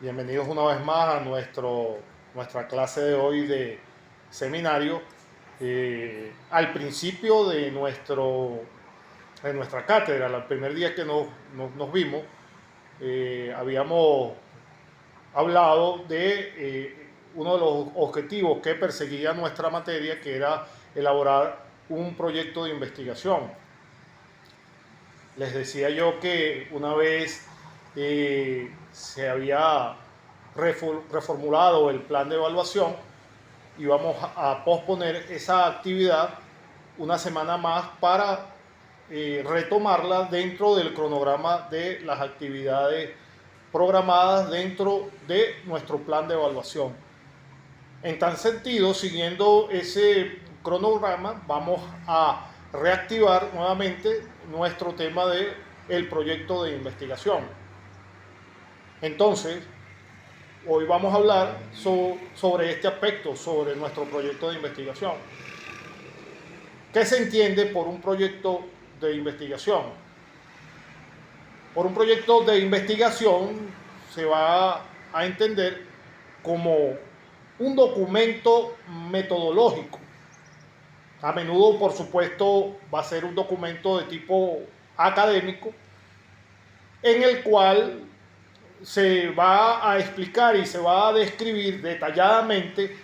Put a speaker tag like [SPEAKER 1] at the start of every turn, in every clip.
[SPEAKER 1] Bienvenidos una vez más a nuestra clase de hoy de seminario. Al principio de nuestra cátedra, el primer día que nos vimos, habíamos hablado de uno de los objetivos que perseguía nuestra materia, que era elaborar un proyecto de investigación. Les decía yo que una vez se había reformulado el plan de evaluación, íbamos a posponer esa actividad una semana más para retomarla dentro del cronograma de las actividades programadas dentro de nuestro plan de evaluación. En tal sentido, siguiendo ese cronograma, vamos a reactivar nuevamente nuestro tema de el proyecto de investigación. Entonces, hoy vamos a hablar sobre este aspecto, sobre nuestro proyecto de investigación. ¿Qué se entiende por un proyecto de investigación? Por un proyecto de investigación se va a entender como un documento metodológico. A menudo, por supuesto, va a ser un documento de tipo académico en el cual se va a explicar y se va a describir detalladamente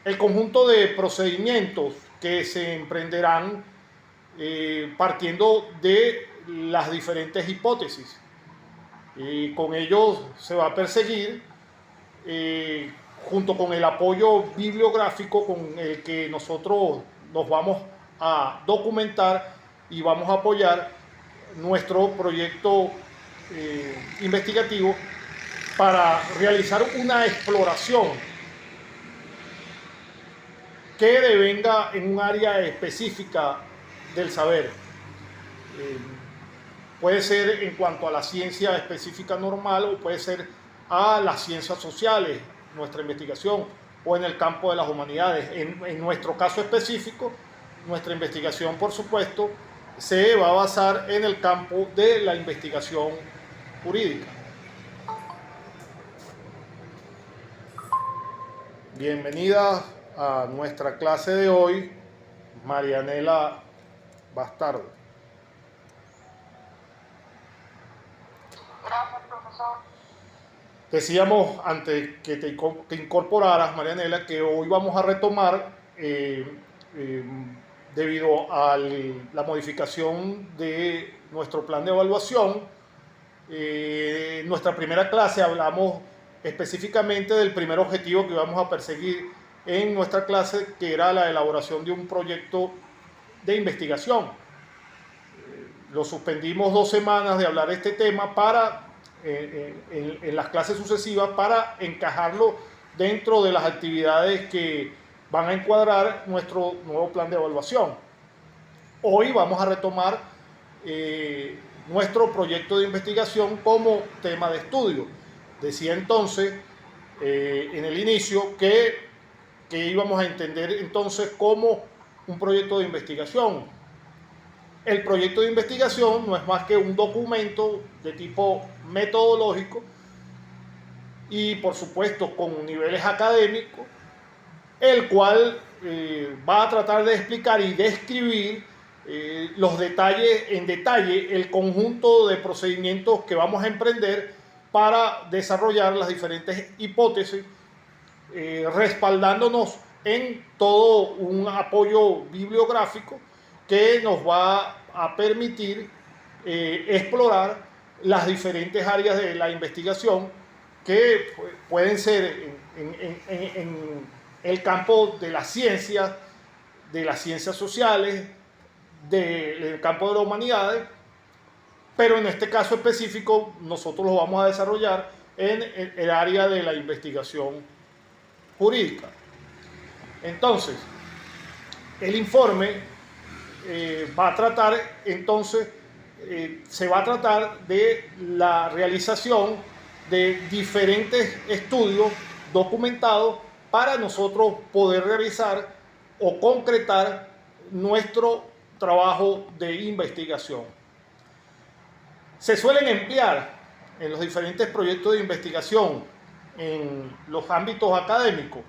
[SPEAKER 1] el conjunto de procedimientos que se emprenderán partiendo de las diferentes hipótesis. Y con ello se va a perseguir, junto con el apoyo bibliográfico con el que nosotros nos vamos a documentar y vamos a apoyar nuestro proyecto investigativo para realizar una exploración que devenga en un área específica del saber. Puede ser en cuanto a la ciencia específica normal o puede ser a las ciencias sociales, nuestra investigación, o en el campo de las humanidades. En nuestro caso específico, nuestra investigación, por supuesto, se va a basar en el campo de la investigación jurídica. Bienvenida a nuestra clase de hoy, Marianela Bastardo.
[SPEAKER 2] Gracias, profesor.
[SPEAKER 1] Decíamos antes que te incorporaras, Marianela, que hoy vamos a retomar, debido a la modificación de nuestro plan de evaluación. En nuestra primera clase hablamos específicamente del primer objetivo que íbamos a perseguir en nuestra clase, que era la elaboración de un proyecto de investigación. Lo suspendimos 2 semanas de hablar de este tema para en las clases sucesivas para encajarlo dentro de las actividades que van a encuadrar nuestro nuevo plan de evaluación. Hoy vamos a retomar nuestro proyecto de investigación como tema de estudio. Decía entonces en el inicio que íbamos a entender entonces como un proyecto de investigación. El proyecto de investigación no es más que un documento de tipo metodológico y, por supuesto, con niveles académicos, el cual va a tratar de explicar y describir los detalles, en detalle, el conjunto de procedimientos que vamos a emprender para desarrollar las diferentes hipótesis, respaldándonos en todo un apoyo bibliográfico que nos va a permitir explorar las diferentes áreas de la investigación que pueden ser en el campo de las ciencias sociales, del campo de las humanidades, pero en este caso específico nosotros lo vamos a desarrollar en el área de la investigación jurídica. Entonces, el informe va a tratar, entonces, se va a tratar de la realización de diferentes estudios documentados para nosotros poder realizar o concretar nuestro trabajo de investigación. Se suelen emplear en los diferentes proyectos de investigación en los ámbitos académicos,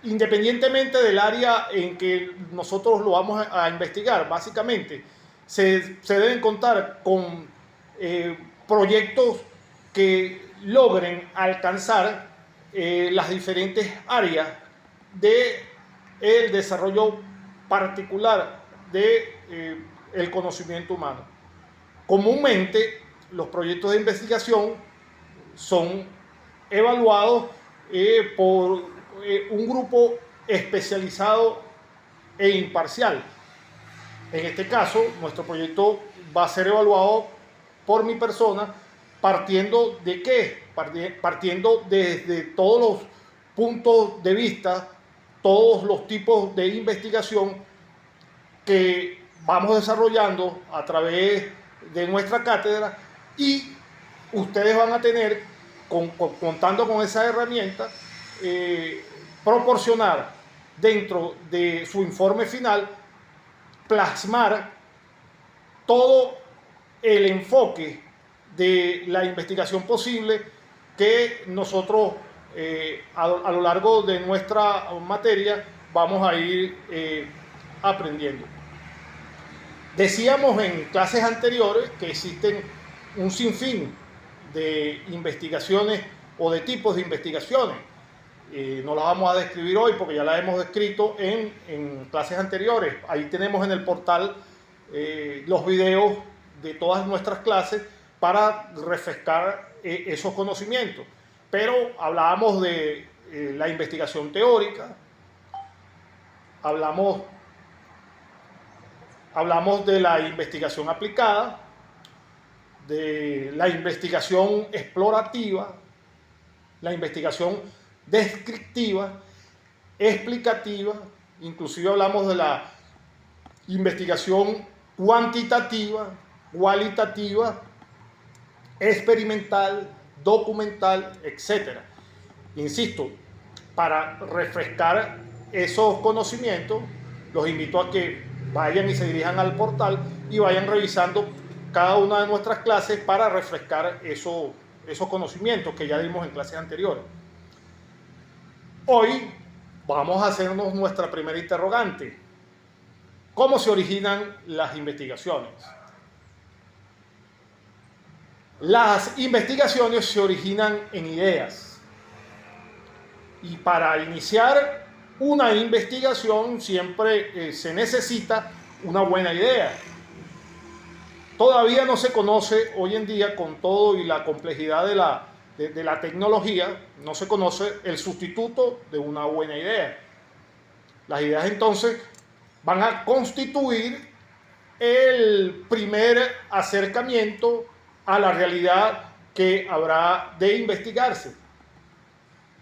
[SPEAKER 1] independientemente del área en que nosotros lo vamos a investigar, básicamente se deben contar con proyectos que logren alcanzar las diferentes áreas del desarrollo particular del conocimiento humano. Comúnmente, los proyectos de investigación son evaluados por un grupo especializado e imparcial. En este caso, nuestro proyecto va a ser evaluado por mi persona, partiendo de qué? Partiendo desde todos los puntos de vista, todos los tipos de investigación que vamos desarrollando a través de nuestra cátedra, y ustedes van a tener, contando con esa herramienta, proporcionar dentro de su informe final, plasmar todo el enfoque de la investigación posible que nosotros a lo largo de nuestra materia vamos a ir aprendiendo. Decíamos en clases anteriores que existen un sinfín de investigaciones o de tipos de investigaciones. No las vamos a describir hoy porque ya las hemos descrito en clases anteriores. Ahí tenemos en el portal los videos de todas nuestras clases para refrescar esos conocimientos. Pero hablábamos de la investigación teórica, hablamos de la investigación aplicada, de la investigación explorativa, la investigación descriptiva, explicativa, inclusive hablamos de la investigación cuantitativa, cualitativa, experimental, documental, etc. Insisto, para refrescar esos conocimientos, los invito a que vayan y se dirijan al portal y vayan revisando cada una de nuestras clases para refrescar esos conocimientos que ya dimos en clases anteriores. Hoy vamos a hacernos nuestra primera interrogante. ¿Cómo se originan las investigaciones? Las investigaciones se originan en ideas. Y para iniciar una investigación siempre se necesita una buena idea. Todavía no se conoce hoy en día, con todo y la complejidad de la tecnología, no se conoce el sustituto de una buena idea. Las ideas entonces van a constituir el primer acercamiento a la realidad que habrá de investigarse.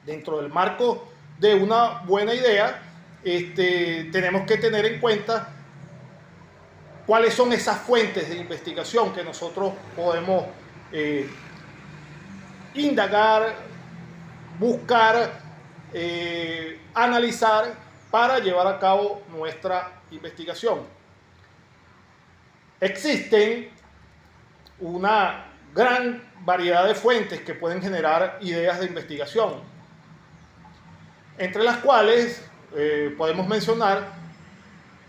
[SPEAKER 1] Dentro del marco de una buena idea, tenemos que tener en cuenta cuáles son esas fuentes de investigación que nosotros podemos indagar, buscar, analizar para llevar a cabo nuestra investigación. Existen una gran variedad de fuentes que pueden generar ideas de investigación, entre las cuales podemos mencionar,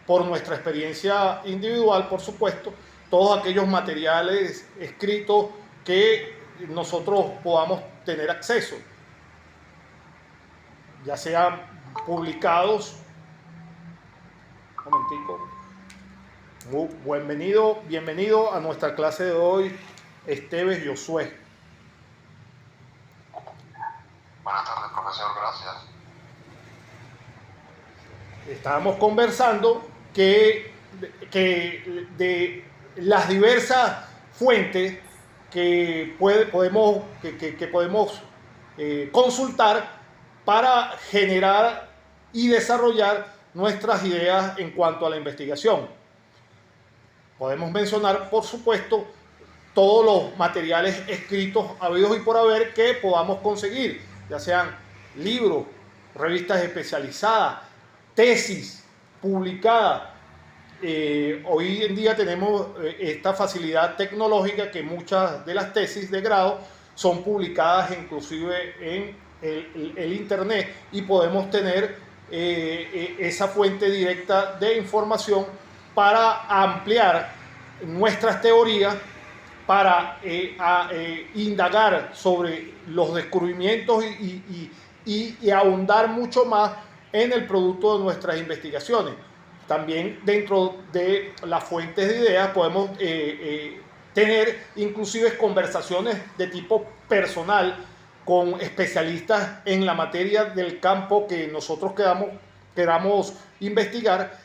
[SPEAKER 1] por nuestra experiencia individual, por supuesto, todos aquellos materiales escritos que nosotros podamos tener acceso, ya sean publicados. Un momentico. Bienvenido a nuestra clase de hoy, Esteves Josué.
[SPEAKER 2] Buenas tardes, profesor, gracias.
[SPEAKER 1] Estábamos conversando que de las diversas fuentes que podemos consultar para generar y desarrollar nuestras ideas en cuanto a la investigación. Podemos mencionar, por supuesto, todos los materiales escritos habidos y por haber que podamos conseguir, ya sean libros, revistas especializadas, tesis publicadas, hoy en día tenemos esta facilidad tecnológica que muchas de las tesis de grado son publicadas inclusive en el Internet y podemos tener esa fuente directa de información para ampliar nuestras teorías, para indagar sobre los descubrimientos y ahondar mucho más en el producto de nuestras investigaciones. También dentro de las fuentes de ideas podemos tener inclusive conversaciones de tipo personal con especialistas en la materia del campo que nosotros queramos investigar,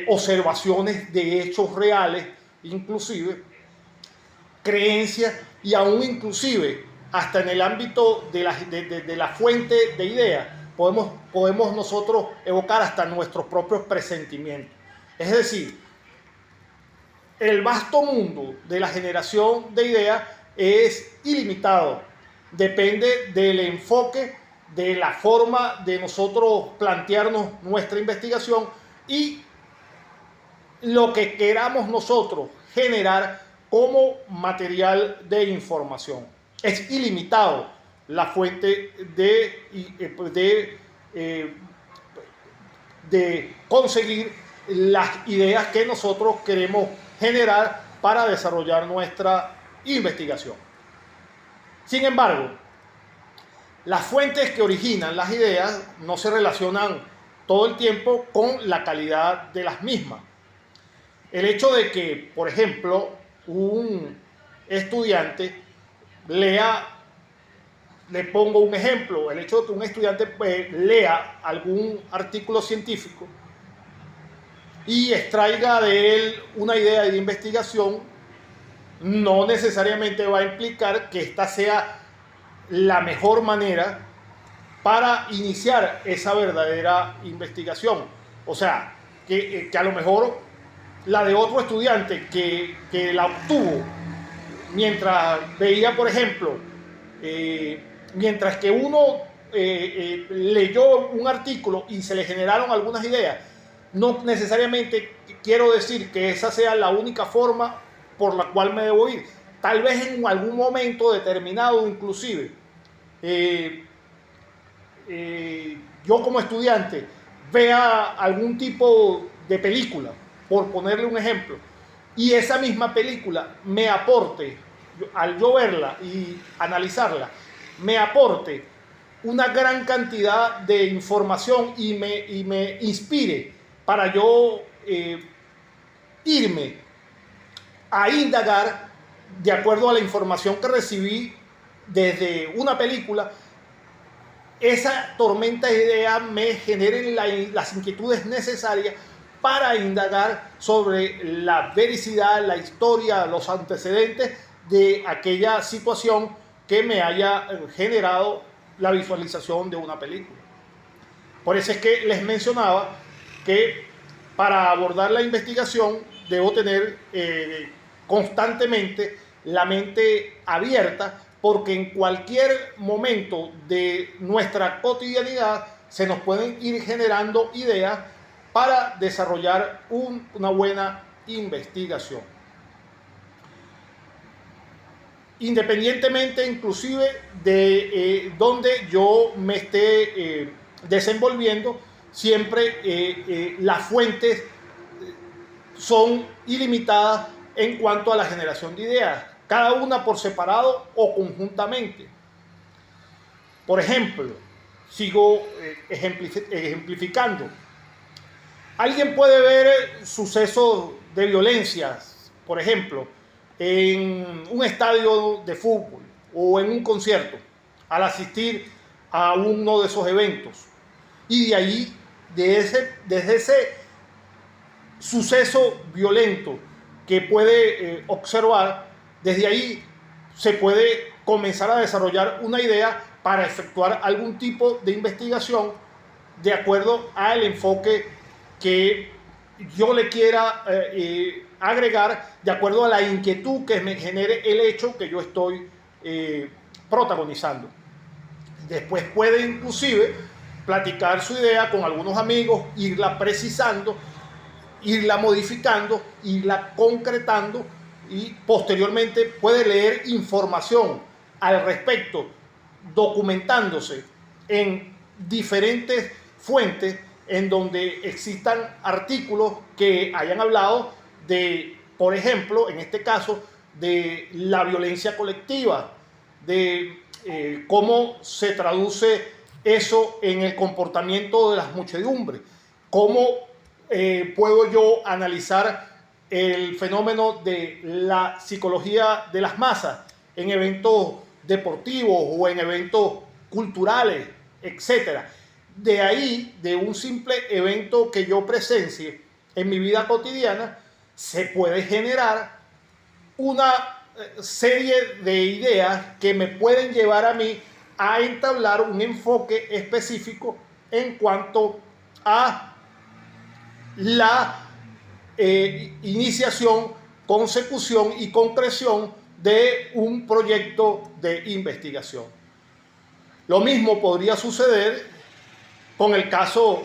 [SPEAKER 1] observaciones de hechos reales, inclusive creencias y aún inclusive hasta en el ámbito de la fuente de ideas podemos nosotros evocar hasta nuestros propios presentimientos. Es decir, el vasto mundo de la generación de ideas es ilimitado. Depende del enfoque, de la forma de nosotros plantearnos nuestra investigación y lo que queramos nosotros generar como material de información. Es ilimitado la fuente de conseguir las ideas que nosotros queremos generar para desarrollar nuestra investigación. Sin embargo, las fuentes que originan las ideas no se relacionan todo el tiempo con la calidad de las mismas. El hecho de que, por ejemplo, un estudiante le pongo un ejemplo, el hecho de que un estudiante lea algún artículo científico y extraiga de él una idea de investigación, no necesariamente va a implicar que esta sea la mejor manera para iniciar esa verdadera investigación. O sea, que a lo mejor la de otro estudiante que la obtuvo mientras veía, por ejemplo, mientras que uno leyó un artículo y se le generaron algunas ideas, no necesariamente quiero decir que esa sea la única forma por la cual me debo ir. Tal vez en algún momento determinado, inclusive, yo como estudiante vea algún tipo de película, por ponerle un ejemplo, y esa misma película me aporte, al yo verla y analizarla, me aporte una gran cantidad de información y me inspire para yo irme a indagar de acuerdo a la información que recibí desde una película. Esa tormenta de ideas me generen las inquietudes necesarias para indagar sobre la vericidad, la historia, los antecedentes de aquella situación que me haya generado la visualización de una película. Por eso es que les mencionaba que para abordar la investigación debo tener constantemente la mente abierta, porque en cualquier momento de nuestra cotidianidad se nos pueden ir generando ideas para desarrollar una buena investigación. Independientemente inclusive de donde yo me esté desenvolviendo, siempre las fuentes son ilimitadas en cuanto a la generación de ideas, cada una por separado o conjuntamente. Por ejemplo, sigo ejemplificando. Alguien puede ver sucesos de violencia, por ejemplo, en un estadio de fútbol o en un concierto, al asistir a uno de esos eventos. Y de ahí, desde ese suceso violento que puede observar, desde ahí se puede comenzar a desarrollar una idea para efectuar algún tipo de investigación de acuerdo al enfoque que yo le quiera agregar, de acuerdo a la inquietud que me genere el hecho que yo estoy protagonizando. Después puede inclusive platicar su idea con algunos amigos, irla precisando irla modificando, irla concretando y posteriormente puede leer información al respecto, documentándose en diferentes fuentes en donde existan artículos que hayan hablado de, por ejemplo, en este caso, de la violencia colectiva, de cómo se traduce eso en el comportamiento de las muchedumbres, cómo puedo yo analizar el fenómeno de la psicología de las masas en eventos deportivos o en eventos culturales, etcétera. De ahí, de un simple evento que yo presencie en mi vida cotidiana, se puede generar una serie de ideas que me pueden llevar a mí a entablar un enfoque específico en cuanto a la iniciación, consecución y concreción de un proyecto de investigación. Lo mismo podría suceder con el caso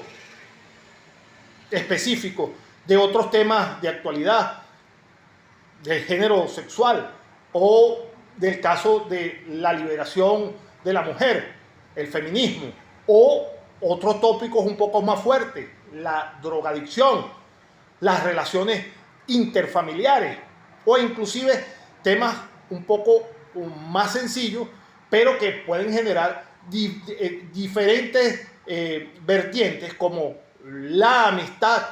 [SPEAKER 1] específico de otros temas de actualidad, del género sexual o del caso de la liberación de la mujer, el feminismo, o otros tópicos un poco más fuertes, la drogadicción, las relaciones interfamiliares o inclusive temas un poco más sencillos, pero que pueden generar diferentes vertientes como la amistad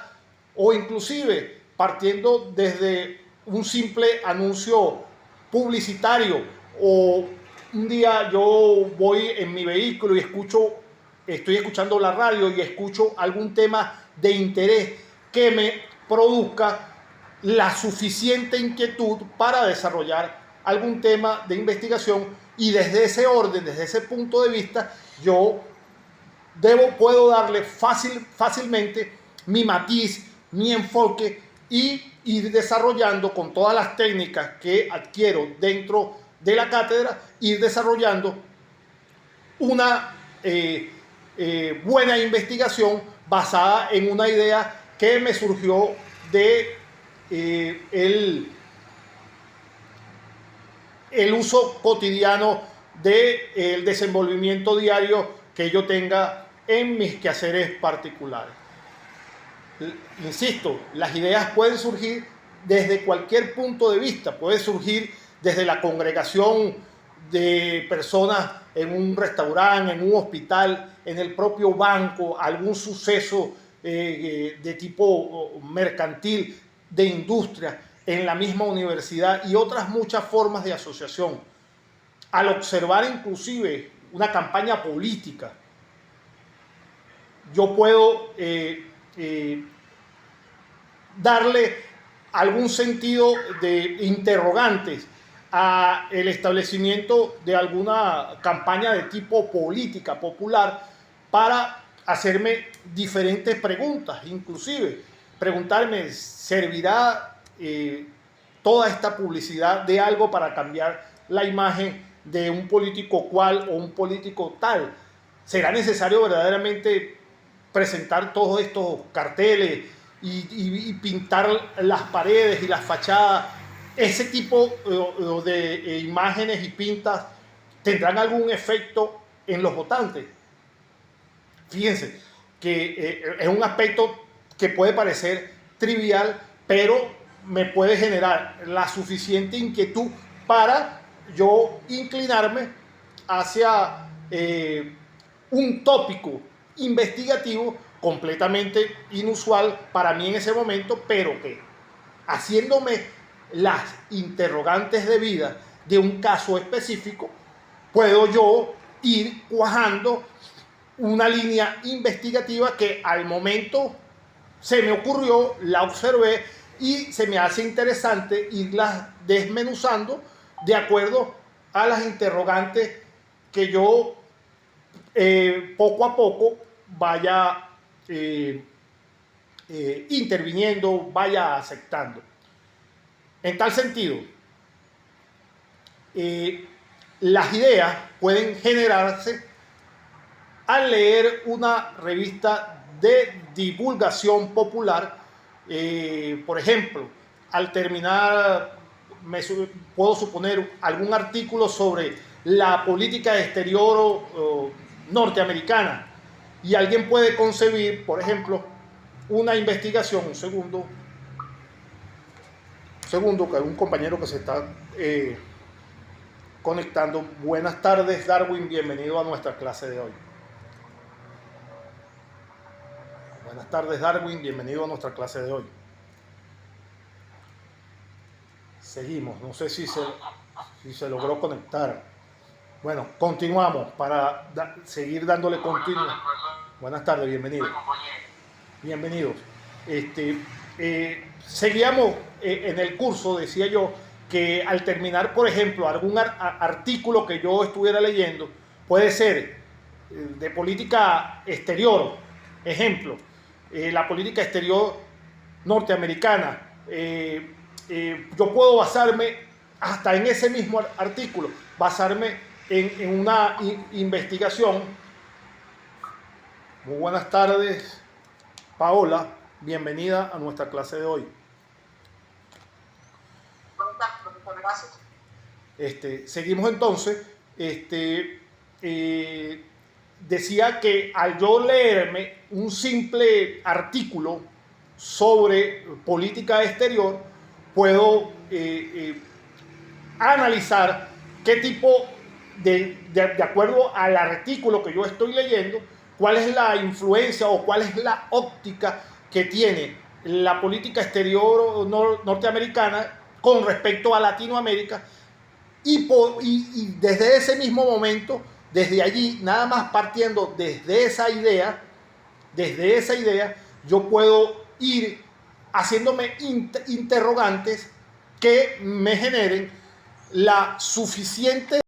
[SPEAKER 1] o inclusive partiendo desde un simple anuncio publicitario o un día yo voy en mi vehículo y estoy escuchando la radio y escucho algún tema de interés que me produzca la suficiente inquietud para desarrollar algún tema de investigación y desde ese orden, desde ese punto de vista, yo puedo darle fácilmente mi matiz, mi enfoque y ir desarrollando con todas las técnicas que adquiero dentro de la cátedra, ir desarrollando una buena investigación basada en una idea que me surgió de el uso cotidiano del desenvolvimiento diario que yo tenga en mis quehaceres particulares. Insisto, las ideas pueden surgir desde cualquier punto de vista, puede surgir desde la congregación de personas en un restaurante, en un hospital, en el propio banco, algún suceso de tipo mercantil, de industria, en la misma universidad y otras muchas formas de asociación. Al observar inclusive una campaña política, yo puedo darle algún sentido de interrogantes a el establecimiento de alguna campaña de tipo política popular para hacerme diferentes preguntas, inclusive preguntarme, ¿servirá toda esta publicidad de algo para cambiar la imagen de un político cual o un político tal? ¿Será necesario verdaderamente presentar todos estos carteles y pintar las paredes y las fachadas? ¿Ese tipo de imágenes y pintas tendrán algún efecto en los votantes? Fíjense que es un aspecto que puede parecer trivial, pero me puede generar la suficiente inquietud para yo inclinarme hacia un tópico investigativo completamente inusual para mí en ese momento, pero que haciéndome las interrogantes de vida de un caso específico, puedo yo ir cuajando una línea investigativa que al momento se me ocurrió, la observé y se me hace interesante irlas desmenuzando de acuerdo a las interrogantes que yo poco a poco vaya interviniendo, vaya aceptando. En tal sentido, las ideas pueden generarse al leer una revista de divulgación popular Por ejemplo, al terminar, puedo suponer algún artículo sobre la política exterior norteamericana, y alguien puede concebir, por ejemplo, una investigación. Un segundo, que hay un compañero que se está conectando. Buenas tardes, Darwin, bienvenido a nuestra clase de hoy. Buenas tardes, Darwin, bienvenido a nuestra clase de hoy. Seguimos, no sé si se logró conectar. Bueno, continuamos para seguir dándole continuo. Buenas tardes, bienvenidos. Bienvenidos. Seguíamos en el curso, decía yo, que al terminar, por ejemplo, algún artículo que yo estuviera leyendo, puede ser de política exterior, ejemplo, la política exterior norteamericana, yo puedo basarme hasta en ese mismo artículo, basarme en una investigación. Muy buenas tardes, Paola, bienvenida a nuestra clase de hoy.
[SPEAKER 3] Buenas tardes, profesor, gracias.
[SPEAKER 1] Seguimos entonces. Decía que al yo leerme un simple artículo sobre política exterior, puedo analizar qué tipo de acuerdo al artículo que yo estoy leyendo, cuál es la influencia o cuál es la óptica que tiene la política exterior norteamericana con respecto a Latinoamérica, y desde ese mismo momento, desde allí, nada más partiendo desde esa idea, yo puedo ir haciéndome interrogantes que me generen la suficiente